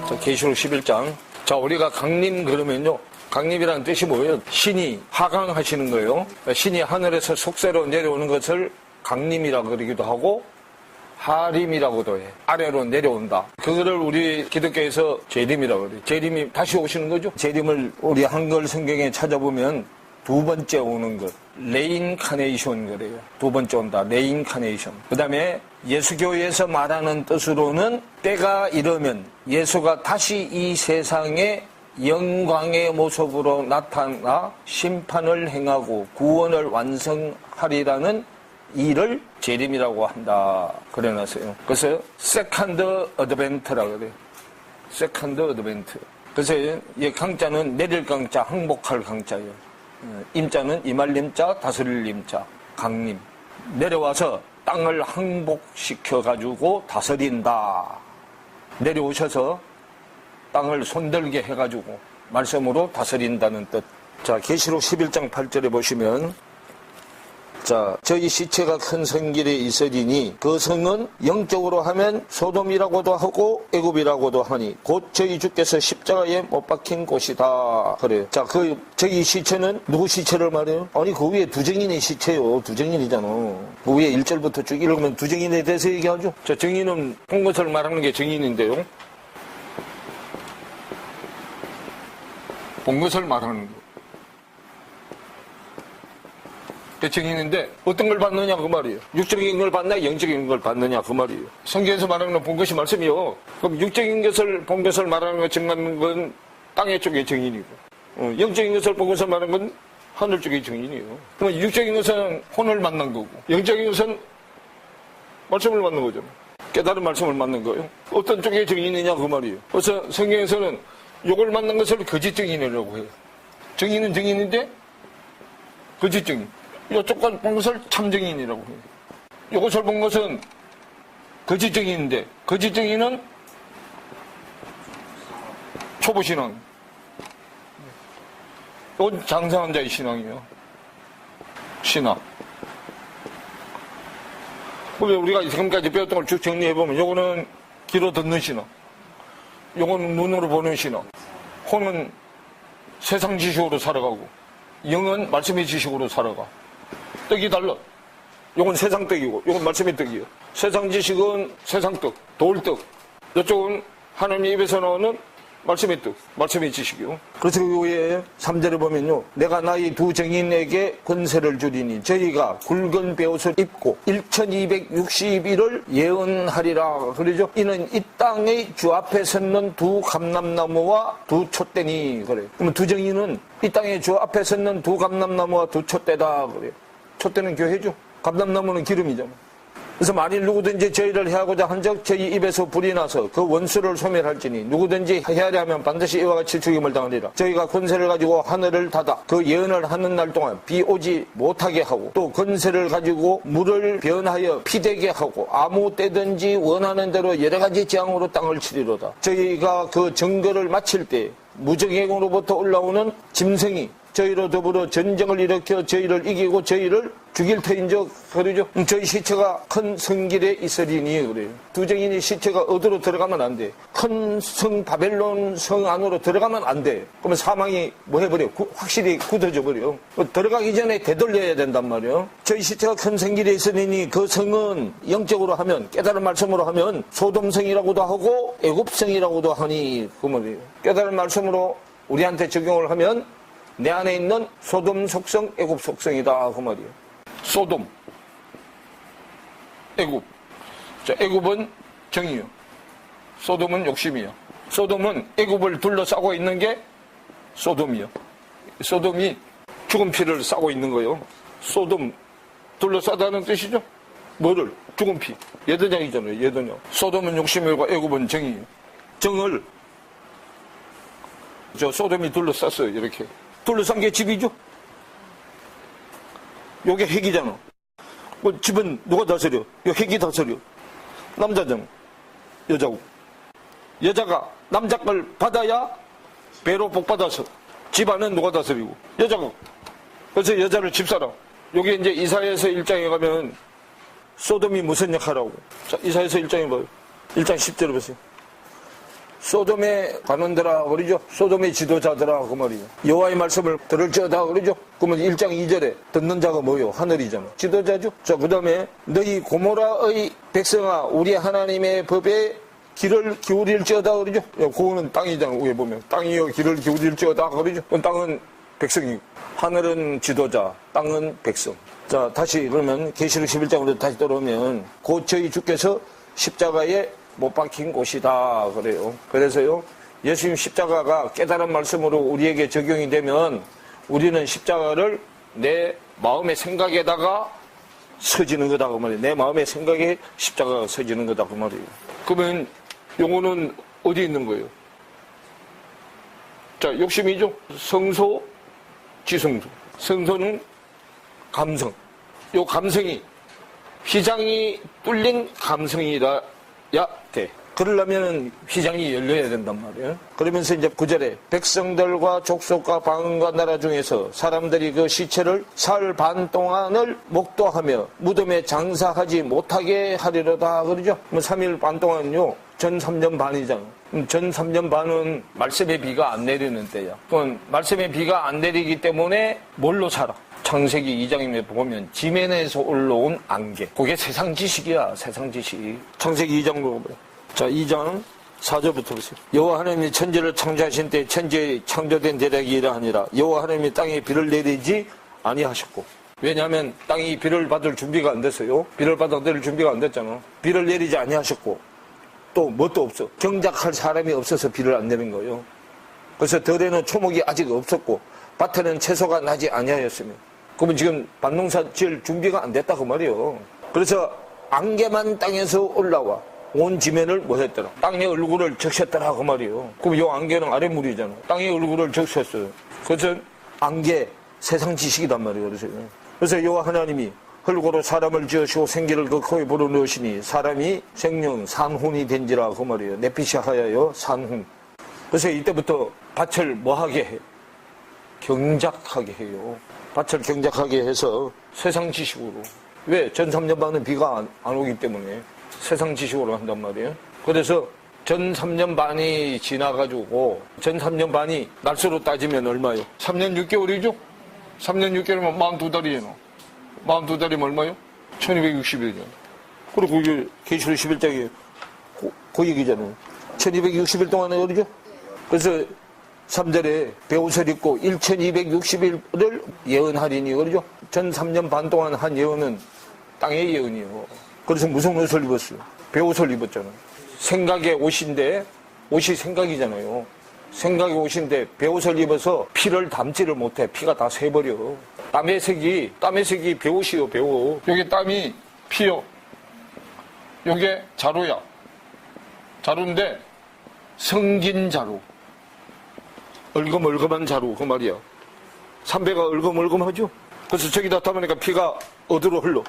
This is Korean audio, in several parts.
자, 계시록 11장. 자, 우리가 강림 그러면요. 강림이라는 뜻이 뭐예요? 신이 하강하시는 거예요. 신이 하늘에서 속세로 내려오는 것을 강림이라고 그러기도 하고 하림이라고도 해. 아래로 내려온다. 그거를 우리 기독교에서 재림이라고 그래요. 재림이 다시 오시는 거죠. 재림을 우리 한글 성경에 찾아보면 두 번째 오는 것. 레인카네이션 그래요. 두 번째 온다. 레인카네이션. 그 다음에 예수교에서 말하는 뜻으로는 때가 이르면 예수가 다시 이 세상에 영광의 모습으로 나타나 심판을 행하고 구원을 완성하리라는 일을 재림이라고 한다. 그래놨어요. 그래서 세컨드 어드벤트라고 그래요. 세컨드 어드벤트. 그래서 이 강자는 내릴 강자, 항복할 강자예요. 임자는 이말림자, 다스릴림자, 강림. 내려와서 땅을 항복시켜가지고 다스린다. 내려오셔서 땅을 손들게 해가지고 말씀으로 다스린다는 뜻. 자, 계시록 11장 8절에 보시면 자, 저희 시체가 큰 성길에 있으리니 그 성은 영적으로 하면 소돔이라고도 하고 애굽이라고도 하니 곧 저희 주께서 십자가에 못 박힌 곳이다. 그래요. 자, 저희 시체는 누구 시체를 말해요? 아니, 그 위에 두 증인의 시체요. 두 증인이잖아. 그 위에 1절부터 쭉 읽으면 두 증인에 대해서 얘기하죠. 자, 증인은 본 것을 말하는 게 증인인데요. 본 것을 말하는 거. 증인인데 어떤 걸 받느냐 그 말이에요. 육적인 걸 받나 영적인 걸 받느냐 그 말이에요. 성경에서 말하는 본 것이 말씀이요. 그럼 육적인 것을 본 것을 말하는 것 증거하는 건 땅의 쪽의 증인이고 영적인 것을 본 것을 말하는 건 하늘 쪽의 증인이에요. 그럼 육적인 것은 혼을 만난 거고 영적인 것은 말씀을 만난 거죠. 깨달은 말씀을 만난 거예요. 어떤 쪽의 증인이냐 그 말이에요. 그래서 성경에서는 요걸 만난 것을 거짓 증인이라고 해요. 증인은 증인인데 거짓 증인. 이쪽 걸 본 것을 참증인이라고 해요. 이것을 본 것은 거짓증인인데 거짓증인은 초보신앙. 이건 장성한 자의 신앙이에요. 신앙. 우리가 지금까지 배웠던 걸 쭉 정리해보면 요거는 귀로 듣는 신앙, 요거는 눈으로 보는 신앙, 혼은 세상 지식으로 살아가고 영은 말씀의 지식으로 살아가. 떡이 달라. 요건 세상 떡이고 요건 말씀의 떡이에요. 세상 지식은 세상 떡, 돌떡. 이쪽은 하나님의 입에서 나오는 말씀의 떡, 말씀의 지식이요. 그래서 그 위에 3절에 보면요. 내가 나의 두 증인에게 권세를 주리니 저희가 굵은 베옷을 입고 1260일을 예언하리라. 그러죠. 이는 이 땅의 주 앞에 섰는 두 감람나무와 두 촛대니. 그래요. 그러면 두 증인은 이 땅의 주 앞에 섰는 두 감람나무와 두 촛대다. 그래요. 촛대는 교회죠. 감람나무는 기름이잖아. 그래서 만일 누구든지 저희를 해하고자 한적 저희 입에서 불이 나서 그 원수를 소멸할지니 누구든지 해하려 하면 반드시 이와 같이 죽임을 당하리라. 저희가 권세를 가지고 하늘을 닫아 그 예언을 하는 날 동안 비 오지 못하게 하고 또 권세를 가지고 물을 변하여 피되게 하고 아무 때든지 원하는 대로 여러 가지 재앙으로 땅을 치리로다. 저희가 그 증거를 마칠 때 무적행으로부터 올라오는 짐승이 저희로 더불어 전쟁을 일으켜 저희를 이기고 저희를 죽일 터인즉 그러죠. 저희 시체가 큰 성길에 있으리니 그래요. 두 증인이 시체가 어디로 들어가면 안 돼. 큰 성 바벨론 성 안으로 들어가면 안 돼. 그러면 사망이 뭐 해버려. 확실히 굳어져 버려. 들어가기 전에 되돌려야 된단 말이에요. 저희 시체가 큰 성길에 있으리니 그 성은 영적으로 하면 깨달은 말씀으로 하면 소돔성이라고도 하고 애굽성이라고도 하니 그 말이에요. 깨달은 말씀으로 우리한테 적용을 하면 내 안에 있는 소돔 속성, 애굽 속성이다 그 말이에요. 소돔, 애굽. 자, 애굽은 정의요. 소돔은 욕심이요. 소돔은 애굽을 둘러싸고 있는 게 소돔이요. 소돔이 죽은 피를 싸고 있는 거예요. 소돔 둘러싸다는 뜻이죠. 뭐를? 죽은 피. 예더냥이잖아요. 예더냥. 소돔은 욕심이고 애굽은 정의요. 정을 저 소돔이 둘러쌌어요. 이렇게. 둘러싼 게 집이죠. 요게 핵이잖아. 뭐 집은 누가 다스려? 요 핵이 다스려. 남자잖아. 여자고. 여자가 남자 걸 받아야 배로 복 받아서 집안은 누가 다스리고? 여자가. 그래서 여자를 집사람. 요게 이제 이사야서 1장에 가면 소돔이 무슨 역할을 하고. 자, 이사야서 1장에 봐요. 1장 10절에 보세요. 소돔에 가는더라 그러죠. 소돔의 지도자더라 그 말이에요. 여호와의 말씀을 들을지어다 그러죠. 그러면 1장 2절에 듣는 자가 뭐요? 하늘이잖아. 지도자죠. 자, 그 다음에 너희 고모라의 백성아 우리 하나님의 법에 귀를 기울일지어다 그러죠. 그거는 땅이잖아. 위에 보면 땅이여 귀를 기울일지어다 그러죠. 그건 땅은 백성이고 하늘은 지도자, 땅은 백성. 자, 다시 그러면 계시록 11장으로 다시 돌아오면 곧 저희 주께서 십자가에 못 박힌 곳이다 그래요. 그래서요 예수님 십자가가 깨달은 말씀으로 우리에게 적용이 되면 우리는 십자가를 내 마음의 생각에다가 서지는 거다 그 말이에요. 내 마음의 생각에 십자가가 서지는 거다 그 말이에요. 그러면 요거는 어디 있는 거예요? 자, 욕심이죠. 성소, 지성소. 성소는 감성. 요 감성이 휘장이 뚫린 감성이라 야 돼. 그러려면 휘장이 열려야 된단 말이에요. 그러면서 이제 9절에 백성들과 족속과 방언과 나라 중에서 사람들이 그 시체를 사흘 반 동안을 목도하며 무덤에 장사하지 못하게 하리로다 그러죠. 3일 반 동안요 전 3년 반이잖아. 전 3년 반은 말씀의 비가 안 내리는 때야. 그건 말씀의 비가 안 내리기 때문에 뭘로 살아? 창세기 2장에 보면 지면에서 올라온 안개. 그게 세상 지식이야. 세상 지식. 창세기 2장으로 보면. 자, 2장 4절부터 보세요. 여호와 하나님이 천지를 창조하신 때 천지에 창조된 대략이 이러하니라. 여호와 하나님이 땅에 비를 내리지 아니하셨고. 왜냐하면 땅이 비를 받을 준비가 안 됐어요. 비를 받을 준비가 안 됐잖아. 비를 내리지 아니하셨고 또 뭣도 없어. 경작할 사람이 없어서 비를 안 내린 거예요. 그래서 들에는 초목이 아직 없었고 밭에는 채소가 나지 아니하였으며. 그러면 지금 밭농사 지을 준비가 안 됐다 그 말이에요. 그래서 안개만 땅에서 올라와 온 지면을 뭐 했더라? 땅의 얼굴을 적셨더라 그 말이에요. 그럼 이 안개는 아랫물이잖아. 땅의 얼굴을 적셨어요. 그래서 안개 세상 지식이단 말이에요. 그래서 여호와 하나님이 흙으로 사람을 지으시고 생기를 그 코에 불어넣으시니 사람이 생명 산훈이 된지라 그 말이에요. 내피시 하여요 산훈. 그래서 이때부터 밭을 뭐하게 해? 경작하게 해요. 밭을 경작하게 해서 세상 지식으로. 왜? 전 3년 반은 비가 안 오기 때문에 세상 지식으로 한단 말이에요. 그래서 전 3년 반이 지나가지고 전 3년 반이 날수로 따지면 얼마요? 3년 6개월이죠? 3년 6개월이면 42달이에요. 42달이면 얼마요? 1260일이죠. 그리고 이게 계시록 11장에 그 얘기잖아요. 1260일 동안에 어디죠? 그래서 3절에 배옷을 입고 1260일을 예언하리니 그러죠? 전 3년 반 동안 한 예언은 땅의 예언이요. 그래서 무슨 옷을 입었어요? 배옷을 입었잖아요. 생각의 옷인데 옷이 생각이잖아요. 생각의 옷인데 배옷을 입어서 피를 담지를 못해. 피가 다 새버려. 땀의 색이 배옷이요. 배옷. 여기 땀이 피요. 요게 자루야. 자루인데 성긴 자루. 얼금얼금한 자루 그 말이야. 삼배가 얼금얼금하죠. 그래서 저기다 담으니까 피가 어디로 흘러.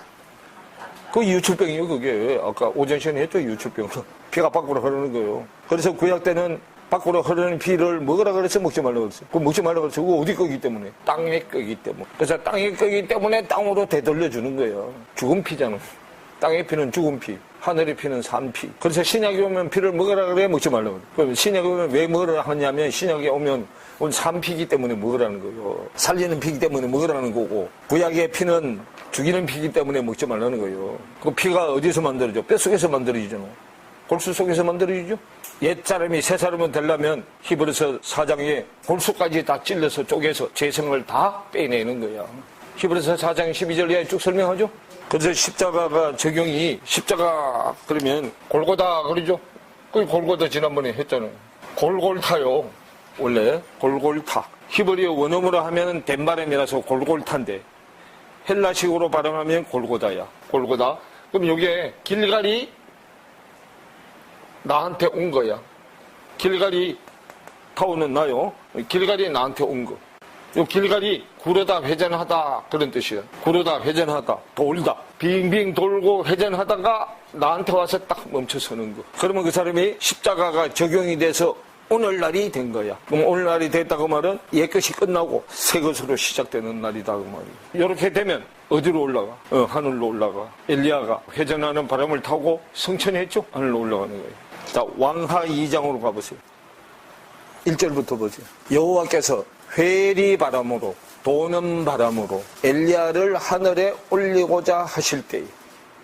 그 유출병이에요. 그게 아까 오전 시간에 했죠. 유출병. 피가 밖으로 흐르는 거예요. 그래서 구약 때는 밖으로 흐르는 피를 먹으라 그래서 먹지 말라 그랬어요. 그 먹지 말라 그랬어요. 그거 어디 거기 때문에? 땅에 거기 때문에. 그래서 땅에 거기 때문에 땅으로 되돌려 주는 거예요. 죽은 피잖아. 땅의 피는 죽은 피, 하늘의 피는 산 피. 그래서 신약에 오면 피를 먹으라 그래 먹지 말라 그래. 그럼 신약에 오면 왜 먹으라 하냐면 신약에 오면 산 피기 때문에 먹으라는 거예요. 살리는 피기 때문에 먹으라는 거고 구약의 피는 죽이는 피기 때문에 먹지 말라는 거예요. 그 피가 어디서 만들어져? 뼛속에서 만들어지잖아. 골수 속에서 만들어지죠. 옛사람이 새사람은 되려면 히브리서 4장에 골수까지 다 찔러서 쪼개서 재성을 다 빼내는 거야. 히브리서 4장 12절 이하에 쭉 설명하죠. 그래서 십자가가 적용이 십자가 그러면 골고다 그러죠. 그 골고다 지난번에 했잖아요. 골골타요. 원래 골골타. 히브리어 원어으로 하면 덴바렘이라서 골골타인데 헬라식으로 발음하면 골고다야. 골고다. 그럼 이게 길갈이 나한테 온 거야. 길갈이 타오는 나요. 길갈이 나한테 온 거. 요 길갈이 구르다 회전하다 그런 뜻이에요. 구르다 회전하다 돌다 빙빙 돌고 회전하다가 나한테 와서 딱 멈춰서는 거. 그러면 그 사람이 십자가가 적용이 돼서 오늘날이 된 거야. 그럼 오늘날이 됐다고 말은 옛 것이 끝나고 새 것으로 시작되는 날이다 그 말이에요. 이렇게 되면 어디로 올라가? 하늘로 올라가. 엘리야가 회전하는 바람을 타고 성천했죠. 하늘로 올라가는 거예요. 자, 왕하 2장으로 가보세요. 1절부터 보세요. 여호와께서 회리 바람으로 도는 바람으로 엘리야를 하늘에 올리고자 하실 때에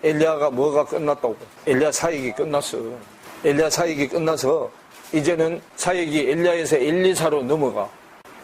엘리야가 뭐가 끝났다고? 엘리야 사역이 끝났어. 엘리야 사역이 끝나서 이제는 사역이 엘리야에서 엘리사로 넘어가.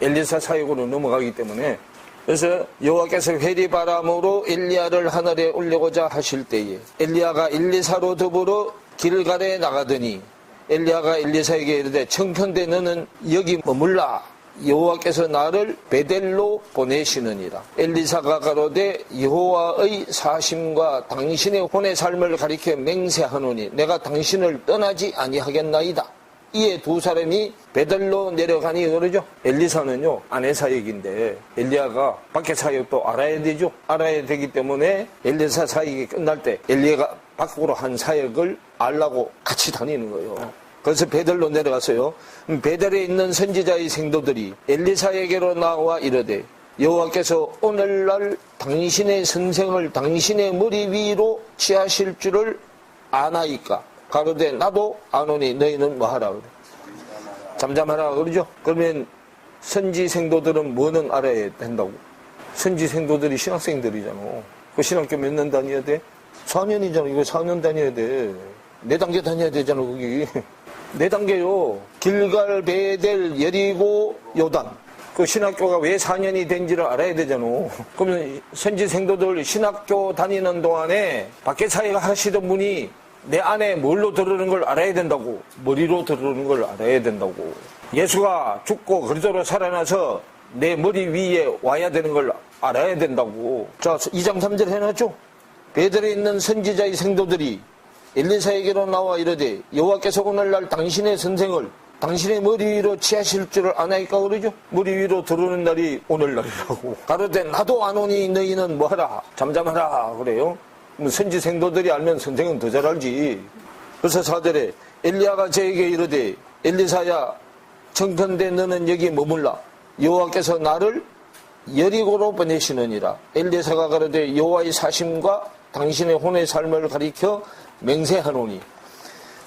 엘리사 사역으로 넘어가기 때문에 그래서 여호와께서 회리바람으로 엘리야를 하늘에 올리고자 하실 때에 엘리야가 엘리사로 더불어 길갈에 나가더니 엘리야가 엘리사에게 이르되 청컨대 너는 여기 머물라. 여호와께서 나를 베델로 보내시느니라. 엘리사가 가로되 여호와의 사심과 당신의 혼의 삶을 가리켜 맹세하노니 내가 당신을 떠나지 아니하겠나이다. 이에 두 사람이 베델로 내려가니 그러죠. 엘리사는요 아내 사역인데 엘리야가 밖에 사역도 알아야 되죠. 알아야 되기 때문에 엘리사 사역이 끝날 때 엘리야가 밖으로 한 사역을 알라고 같이 다니는 거예요. 그래서 베델로 내려갔어요. 베델에 있는 선지자의 생도들이 엘리사에게로 나와 이르되 여호와께서 오늘날 당신의 선생을 당신의 머리 위로 취하실 줄을 아나이까. 가로되 나도 아노니 너희는 뭐하라 그래. 잠잠하라 그러죠. 그러면 선지 생도들은 뭐는 알아야 된다고. 선지 생도들이 신학생들이잖아. 그 신학교 몇 년 다녀야 돼? 4년이잖아. 이거 4년 다녀야 돼. 4단계 다녀야 되잖아 거기. 4단계요. 길갈, 베델, 여리고, 요단. 그 신학교가 왜 4년이 된지를 알아야 되잖아. 그러면 선지 생도들 신학교 다니는 동안에 밖에 사역 하시던 분이 내 안에 뭘로 들어오는 걸 알아야 된다고. 머리로 들어오는 걸 알아야 된다고. 예수가 죽고 그리스도로 살아나서 내 머리 위에 와야 되는 걸 알아야 된다고. 자, 2장 3절 해놨죠? 베델에 있는 선지자의 생도들이 엘리사에게로 나와 이르되 여호와께서 오늘날 당신의 선생을 당신의 머리 위로 취하실 줄을 아나이까 그러죠? 머리 위로 들어오는 날이 오늘날이라고. 가로되 나도 아노니 너희는 뭐하라? 잠잠하라 그래요. 선지 생도들이 알면 선생은 더 잘 알지. 그래서 4절에 엘리야가 저에게 이르되 엘리사야 청컨대 너는 여기 머물라. 여호와께서 나를 여리고로 보내시느니라. 엘리사가 가로되 여호와의 사심과 당신의 혼의 삶을 가리켜 맹세하노니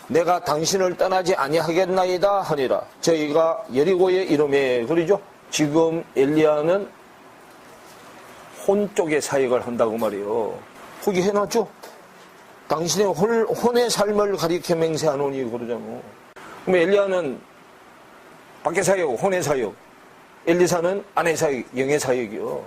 내가 당신을 떠나지 아니하겠나이다 하니라. 저희가 여리고에 이름에 그러죠. 지금 엘리야는 혼 쪽의 사역을 한다고 말이에요. 거기 해놨죠? 당신의 혼의 삶을 가리켜 맹세하노니 그러잖아. 그럼 엘리야는 밖에 사역, 혼의 사역. 엘리사는 안의 사역, 영의 사역이요.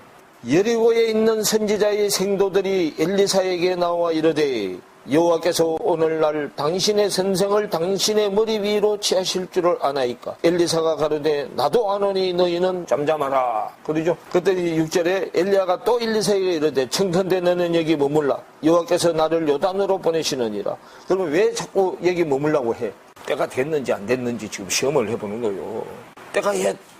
여리고에 있는 선지자의 생도들이 엘리사에게 나와 이르되 여호와께서 오늘날 당신의 선생을 당신의 머리 위로 취하실 줄을 아나이까. 엘리사가 가로되 나도 아노니 너희는 잠잠하라. 그러죠. 그랬더니 6절에 엘리야가 또 엘리사에게 이르되 청컨대 너는 여기 머물라. 여호와께서 나를 요단으로 보내시느니라. 그러면 왜 자꾸 여기 머물라고 해? 때가 됐는지 안 됐는지 지금 시험을 해보는 거예요. 때가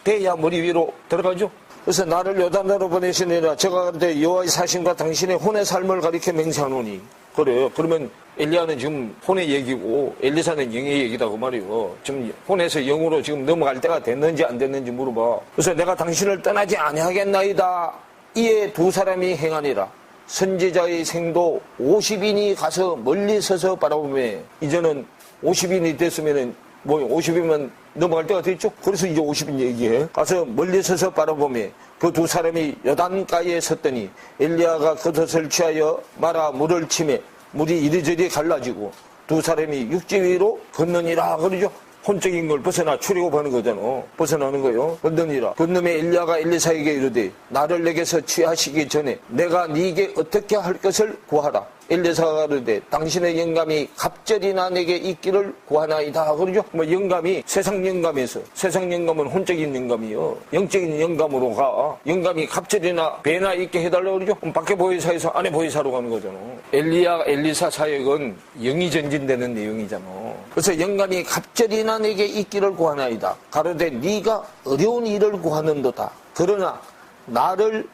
돼야 머리 위로 들어가죠. 그래서 나를 요단으로 보내시느니라. 제가 가로되 여호와의 사심과 당신의 혼의 삶을 가리켜 맹세하노니. 그래요. 그러면 엘리야는 지금 혼의 얘기고 엘리사는 영의 얘기다고 말이요. 지금 혼에서 영으로 지금 넘어갈 때가 됐는지 안 됐는지 물어봐. 그래서 내가 당신을 떠나지 아니하겠나이다. 이에 두 사람이 행하니라. 선지자의 생도 50인이 가서 멀리 서서 바라보며 이제는 50인이 됐으면은 뭐 50이면 넘어갈 때가 됐죠. 그래서 이제 50인 얘기해. 가서 멀리 서서 바라보며 그 두 사람이 요단가에 섰더니 엘리야가 겉옷을 취하여 말아 물을 치매 물이 이리저리 갈라지고 두 사람이 육지 위로 걷느니라 그러죠. 혼적인 걸 벗어나 출애굽하는 거잖아. 벗어나는 거요. 건너니라. 그놈의 엘리야가 엘리사에게 이르되 나를 내게서 취하시기 전에 내가 네게 어떻게 할 것을 구하라. 엘리사가 이르되 당신의 영감이 갑절이나 내게 있기를 구하나이다. 그러죠. 뭐 영감이 세상 영감에서 세상 영감은 혼적인 영감이요. 영적인 영감으로 가. 영감이 갑절이나 배나 있게 해달라고 그러죠. 그럼 밖에 보혜사에서 안에 보혜사로 가는 거잖아. 엘리사 사역은 영이 전진되는 내용이잖아. 그래서 영감이 갑절이나 내게 있기를 구하나이다. 가로되 네가 어려운 일을 구하는도다. 그러나 나를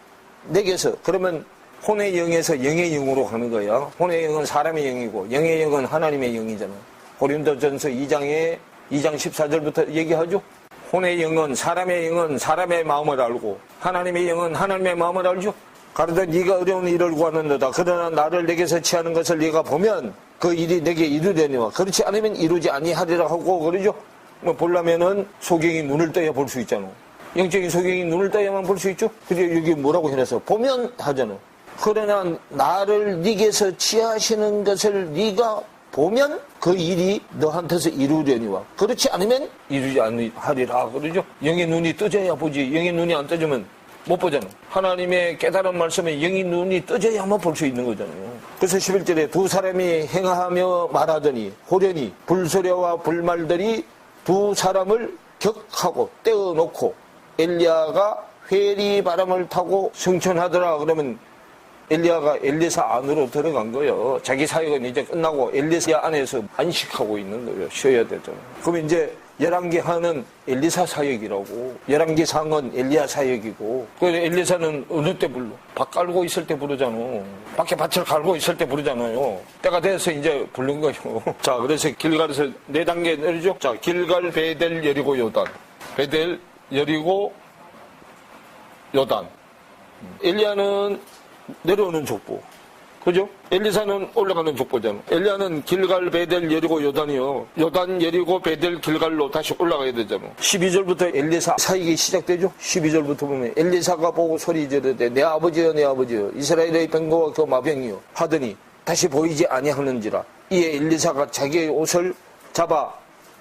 내게서 그러면 혼의 영에서 영의 영으로 가는 거야. 혼의 영은 사람의 영이고 영의 영은 하나님의 영이잖아. 고린도전서 2장 14절부터 얘기하죠. 혼의 영은 사람의 마음을 알고 하나님의 영은 하나님의 마음을 알죠. 가로되 네가 어려운 일을 구하는도다. 그러나 나를 내게서 취하는 것을 네가 보면 그 일이 내게 이루려니와 그렇지 않으면 이루지 아니하리라 하고 그러죠. 뭐 보려면은 소경이 눈을 떠야 볼 수 있잖아. 영적인 소경이 눈을 떠야만 볼 수 있죠. 그리고 여기 뭐라고 해놨어? 보면 하잖아. 그러나 나를 네게서 취하시는 것을 네가 보면 그 일이 너한테서 이루려니와 그렇지 않으면 이루지 아니하리라 그러죠. 영의 눈이 떠져야 보지. 영의 눈이 안 떠지면 못 보잖아. 하나님의 깨달은 말씀에 영의 눈이 떠져야만 볼 수 있는 거잖아요. 그래서 11절에 두 사람이 행하며 말하더니 호련히 불소리와 불말들이 두 사람을 격하고 떼어놓고 엘리야가 회리 바람을 타고 승천하더라. 그러면 엘리야가 엘리사 안으로 들어간 거예요. 자기 사역은 이제 끝나고 엘리사 안에서 안식하고 있는 거예요. 쉬어야 되잖아요. 그러면 이제 11개 하는 엘리사 사역이라고, 11개 상은 엘리야 사역이고, 그래서 엘리사는 어느 때 불러? 밭 깔고 있을 때 부르잖아. 밖에 밭을 갈고 있을 때 부르잖아요. 때가 돼서 이제 부른 거예요. 자, 그래서 길갈에서 4단계 내리죠. 자, 길갈, 베델, 여리고, 요단. 베델, 여리고, 요단. 엘리야는 내려오는 족보. 그죠? 엘리사는 올라가는 족보잖아. 엘리야는 길갈, 베델, 여리고, 요단이요. 요단, 여리고, 베델, 길갈로 다시 올라가야 되잖아. 12절부터 엘리사 사역이 시작되죠? 12절부터 보면 엘리사가 보고 소리 지르되 내 아버지여 내 아버지여 이스라엘의 병거와 그 마병이여 하더니 다시 보이지 아니하는지라. 이에 엘리사가 자기의 옷을 잡아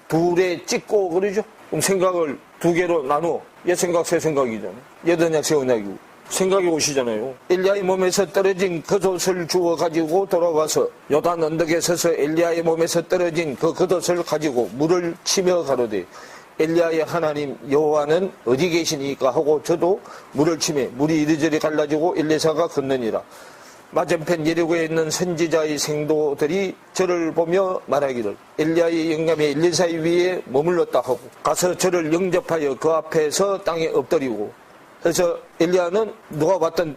둘에 찢고 그러죠? 그럼 생각을 두 개로 나누어. 옛 생각, 새 생각이잖아. 옛 언약, 새 언약이고. 생각이 오시잖아요. 엘리야의 몸에서 떨어진 겉옷을 주워 가지고 돌아와서 요단 언덕에 서서 엘리야의 몸에서 떨어진 그 겉옷을 가지고 물을 치며 가로되 엘리야의 하나님 여호와는 어디 계시니까 하고 저도 물을 치매 물이 이리저리 갈라지고 엘리사가 걷느니라. 맞은편 여리고에 있는 선지자의 생도들이 저를 보며 말하기를 엘리야의 영감이 엘리사의 위에 머물렀다 하고 가서 저를 영접하여 그 앞에서 땅에 엎드리고. 그래서 엘리야는 누가 왔던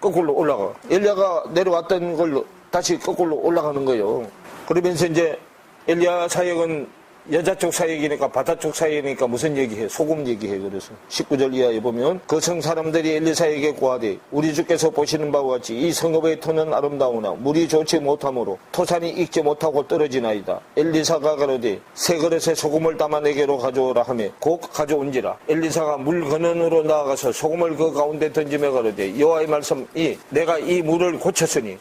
거꾸로 올라가. 엘리야가 내려왔던 걸로 다시 거꾸로 올라가는 거예요. 그러면서 이제 엘리야 사역은 여자 쪽 사역이니까 바다 쪽 사역이니까 무슨 얘기해? 소금 얘기해. 그래서 19절 이하에 보면 그 성 사람들이 엘리사에게 고하되 우리 주께서 보시는 바와 같이 이 성읍의 터는 아름다우나 물이 좋지 못하므로 토산이 익지 못하고 떨어지나이다. 엘리사가 가로되 세 그릇에 소금을 담아 내게로 가져오라 하며 곧 가져온지라. 엘리사가 물 근원으로 나아가서 소금을 그 가운데 던지며 가로되 여호와의 말씀이 내가 이 물을 고쳤으니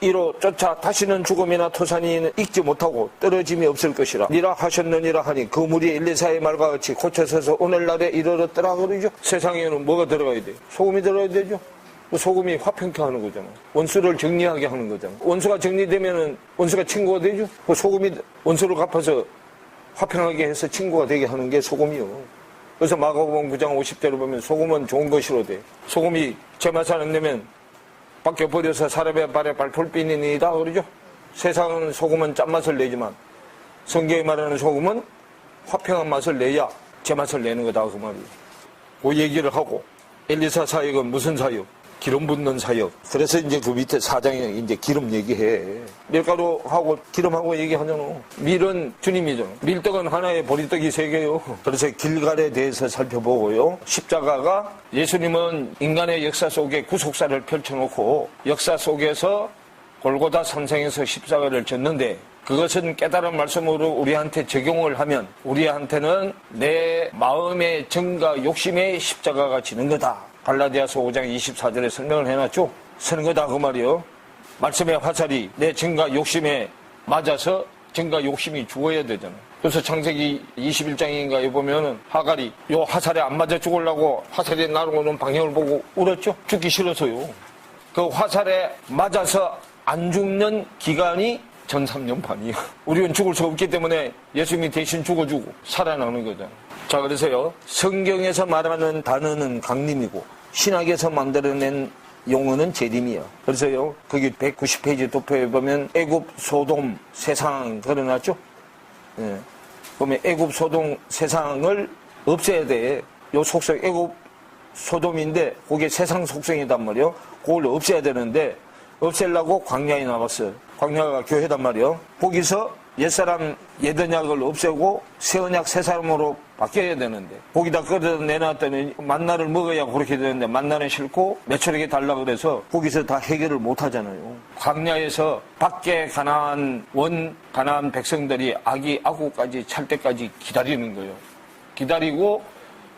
이로 쫓아 다시는 죽음이나 토산이 익지 못하고 떨어짐이 없을 것이라 니라 하셨느니라 하니 그 물이 엘리사의 말과 같이 고쳐서서 오늘날에 이르렀더라 그러죠. 세상에는 뭐가 들어가야 돼? 소금이 들어가야 되죠. 소금이 화평케 하는 거잖아. 원수를 정리하게 하는 거잖아. 원수가 정리되면은 원수가 친구가 되죠. 그 소금이 원수를 갚아서 화평하게 해서 친구가 되게 하는 게 소금이요. 그래서 마가복음 9장 50절을 보면 소금은 좋은 것이로 돼. 소금이 제맛을 안 내면 밖에 버려서 사람의 발에 발풀빛이니이다 그러죠. 세상은 소금은 짠맛을 내지만 성경이 말하는 소금은 화평한 맛을 내야 제맛을 내는 거다 그 말이에요. 그 얘기를 하고 엘리사 사역은 무슨 사역? 기름 붓는 사역. 그래서 이제 그 밑에 4장에 이제 기름 얘기해. 밀가루하고 기름하고 얘기하잖아. 밀은 주님이죠. 밀떡은 하나에 보리떡이 3개요. 그래서 길갈에 대해서 살펴보고요. 십자가가 예수님은 인간의 역사 속에 구속사를 펼쳐놓고 역사 속에서 골고다 산상에서 십자가를 졌는데 그것은 깨달은 말씀으로 우리한테 적용을 하면 우리한테는 내 마음의 정과 욕심의 십자가가 지는 거다. 갈라디아서 5장 24절에 설명을 해놨죠. 서는 거다 그 말이요. 말씀의 화살이 내 정과 욕심에 맞아서 정과 욕심이 죽어야 되잖아. 그래서 창세기 21장인가에 보면은 하갈이 요 화살에 안 맞아 죽으려고 화살이 날아오는 방향을 보고 울었죠. 죽기 싫어서요. 그 화살에 맞아서 안 죽는 기간이 전 3년반이에요. 우리는 죽을 수 없기 때문에 예수님이 대신 죽어주고 살아나는 거잖아요. 자, 그래서요. 성경에서 말하는 단어는 강림이고 신학에서 만들어낸 용어는 재림이야. 그래서요. 거기 190페이지 도표에 보면 애굽, 소돔, 세상 그려놨죠. 예. 보면 애굽, 소돔, 세상을 없애야 돼. 요 속성 애굽, 소돔인데 그게 세상 속성이단 말이요. 그걸 없애야 되는데 없애려고 광야에 나갔어요. 광야가 교회단 말이요. 거기서 옛사람 옛언약을 없애고 새 언약 새 사람으로 바뀌어야 되는데 고기다 끓여내놨더니 만나를 먹어야 그렇게 되는데 만나는 싫고 매출에게 달라 그래서 거기서 다 해결을 못 하잖아요. 광야에서 밖에 가나안 가나안 백성들이 아구까지 찰 때까지 기다리는 거예요. 기다리고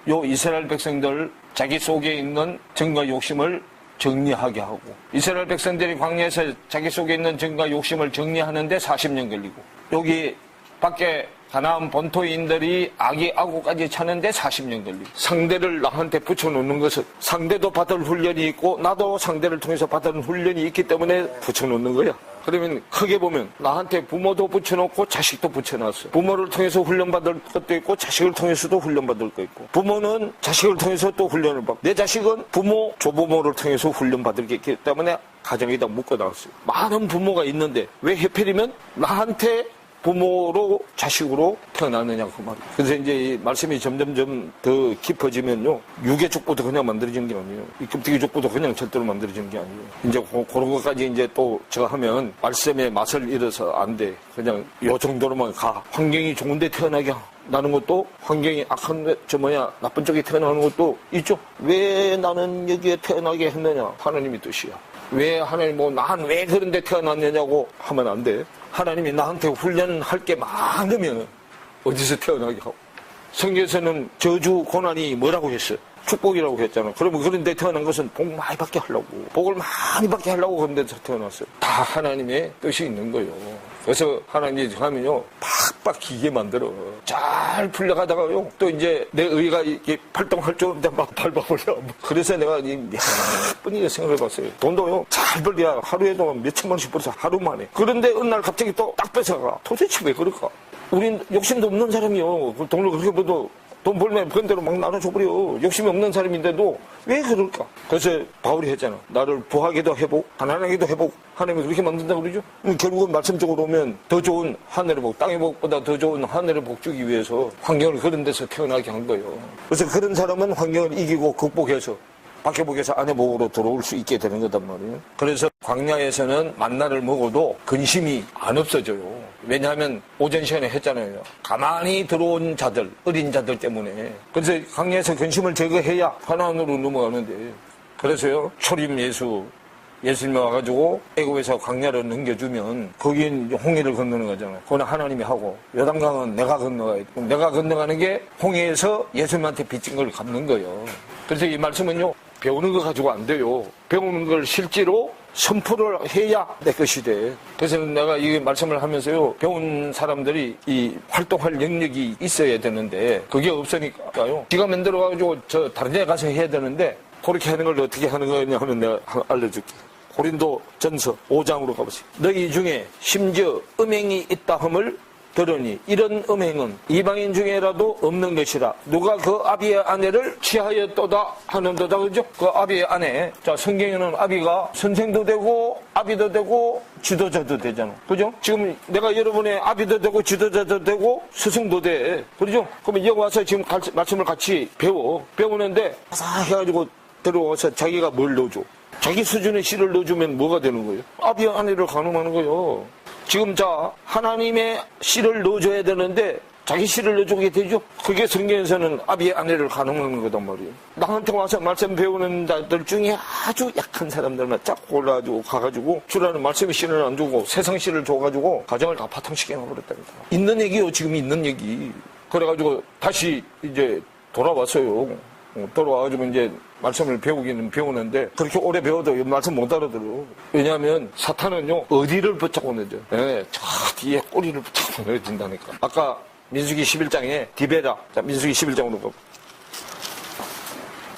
요 이스라엘 백성들 자기 속에 있는 정과 욕심을 정리하게 하고 이스라엘 백성들이 광야에서 자기 속에 있는 정과 욕심을 정리하는데 40년 걸리고 여기 밖에 가나안 본토인들이 아구까지 차는데 40년 걸리고 상대를 나한테 붙여놓는 것은 상대도 받을 훈련이 있고 나도 상대를 통해서 받은 훈련이 있기 때문에 붙여놓는 거야. 그러면 크게 보면 나한테 부모도 붙여놓고 자식도 붙여놨어. 부모를 통해서 훈련받을 것도 있고 자식을 통해서도 훈련받을 거 있고 부모는 자식을 통해서 또 훈련을 받고 내 자식은 부모, 조부모를 통해서 훈련받을 게 있기 때문에 가정에다 묶어놨어요. 많은 부모가 있는데 왜 해필이면 나한테 부모로 자식으로 태어났느냐 그 말이에요. 그래서 이제 이 말씀이 점점점 더 깊어지면요 유괴족부터 그냥 만들어진 게 아니에요. 이 껍데기족부터 그냥 절대로 만들어진 게 아니에요. 이제 그런 것까지 이제 또 제가 하면 말씀의 맛을 잃어서 안 돼. 그냥 요 정도로만 가. 환경이 좋은데 태어나게 나는 것도 환경이 악한 나쁜 쪽에 태어나는 것도 있죠. 왜 나는 여기에 태어나게 했느냐 하나님의 뜻이야. 왜 하나님 난 왜 그런 데 태어났느냐고 하면 안 돼. 하나님이 나한테 훈련할 게 많으면 어디서 태어나게 하고 성경에서는 저주 고난이 뭐라고 했어요? 축복이라고 했잖아. 그러면 그런 데 태어난 것은 복 많이 받게 하려고 복을 많이 받게 하려고 그런 데서 태어났어요. 다 하나님의 뜻이 있는 거예요. 그래서 하나님이 하면요 팍팍 기게 만들어 잘 풀려가다가요 또 이제 내 의가 이렇게 활동할 줄 알았는데 막 밟아버려. 그래서 내가 몇 번이나 생각해봤어요. 돈도요 잘 벌려야 하루에도 몇천만 원씩 벌어서 하루 만에. 그런데 어느 날 갑자기 또 딱 뺏어가. 도대체 왜 그럴까? 우린 욕심도 없는 사람이요. 돈을 그렇게 벌도 돈 벌면 그런 대로 막 나눠줘버려. 욕심이 없는 사람인데도 왜 그럴까? 그래서 바울이 했잖아. 나를 부하게도 해보고 가난하게도 해보고 하나님이 그렇게 만든다고 그러죠. 결국은 말씀적으로 오면 더 좋은 하늘의 복, 땅의 복보다 더 좋은 하늘의 복 주기 위해서 환경을 그런 데서 태어나게 한 거예요. 그래서 그런 사람은 환경을 이기고 극복해서 밖에 복에서 안에 복으로 들어올 수 있게 되는 거단 말이에요. 그래서 광야에서는 만나를 먹어도 근심이 안 없어져요. 왜냐하면 오전 시간에 했잖아요. 가만히 들어온 자들, 어린 자들 때문에. 그래서 광야에서 근심을 제거해야 가나안으로 넘어가는데. 그래서요, 초림 예수님이 와가지고 애굽에서 광야를 넘겨주면 거긴 홍해를 건너는 거잖아요. 그거는 하나님이 하고 요단강은 내가 건너가야 돼. 내가 건너가는 게 홍해에서 예수님한테 빚진 걸 갚는 거예요. 그래서 이 말씀은요. 배우는 거 가지고 안 돼요. 배우는 걸 실제로 선포를 해야 내 것이 돼. 그래서 내가 이 말씀을 하면서요. 배운 사람들이 이 활동할 영역이 있어야 되는데 그게 없으니까요. 지가 만들어가지고 저 다른 데 가서 해야 되는데 그렇게 하는 걸 어떻게 하는 거냐 하면 내가 알려줄게. 고린도 전서 5장으로 가보세요. 너희 중에 심지어 음행이 있다 함을 들으니 이런 음행은 이방인 중에라도 없는 것이라. 누가 그 아비의 아내를 취하였도다 하는도다. 그죠? 그 아비의 아내. 자, 성경에는 아비가 선생도 되고 아비도 되고 지도자도 되잖아. 그죠? 지금 내가 여러분의 아비도 되고 지도자도 되고 스승도 돼. 그죠? 그러면 여기 와서 지금 말씀을 같이 배우는데 해가지고 들어와서 자기가 뭘 넣어줘? 자기 수준의 씨를 넣어주면 뭐가 되는 거예요? 아비의 아내를 가늠하는 거예요. 지금 하나님의 씨를 넣어줘야 되는데 자기 씨를 넣어주게 되죠. 그게 성경에서는 아비의 아내를 가늠하는 거단 말이에요. 나한테 와서 말씀 배우는 자들 중에 아주 약한 사람들만 쫙 골라가지고 가가지고 주라는 말씀의 씨를 안 주고 세상 씨를 줘가지고 가정을 다 파탄시켜놔버렸답니다. 있는 얘기요. 지금 있는 얘기. 그래가지고 다시 이제 돌아왔어요. 돌아와가지고 이제 말씀을 배우기는 배우는데 그렇게 오래 배워도 말씀 못 알아들어. 왜냐하면 사탄은요 어디를 붙잡고 내죠? 네, 저 뒤에 꼬리를 붙잡고 내준다니까. 아까 민수기 11장에 디베라. 자, 민수기 11장으로 가고.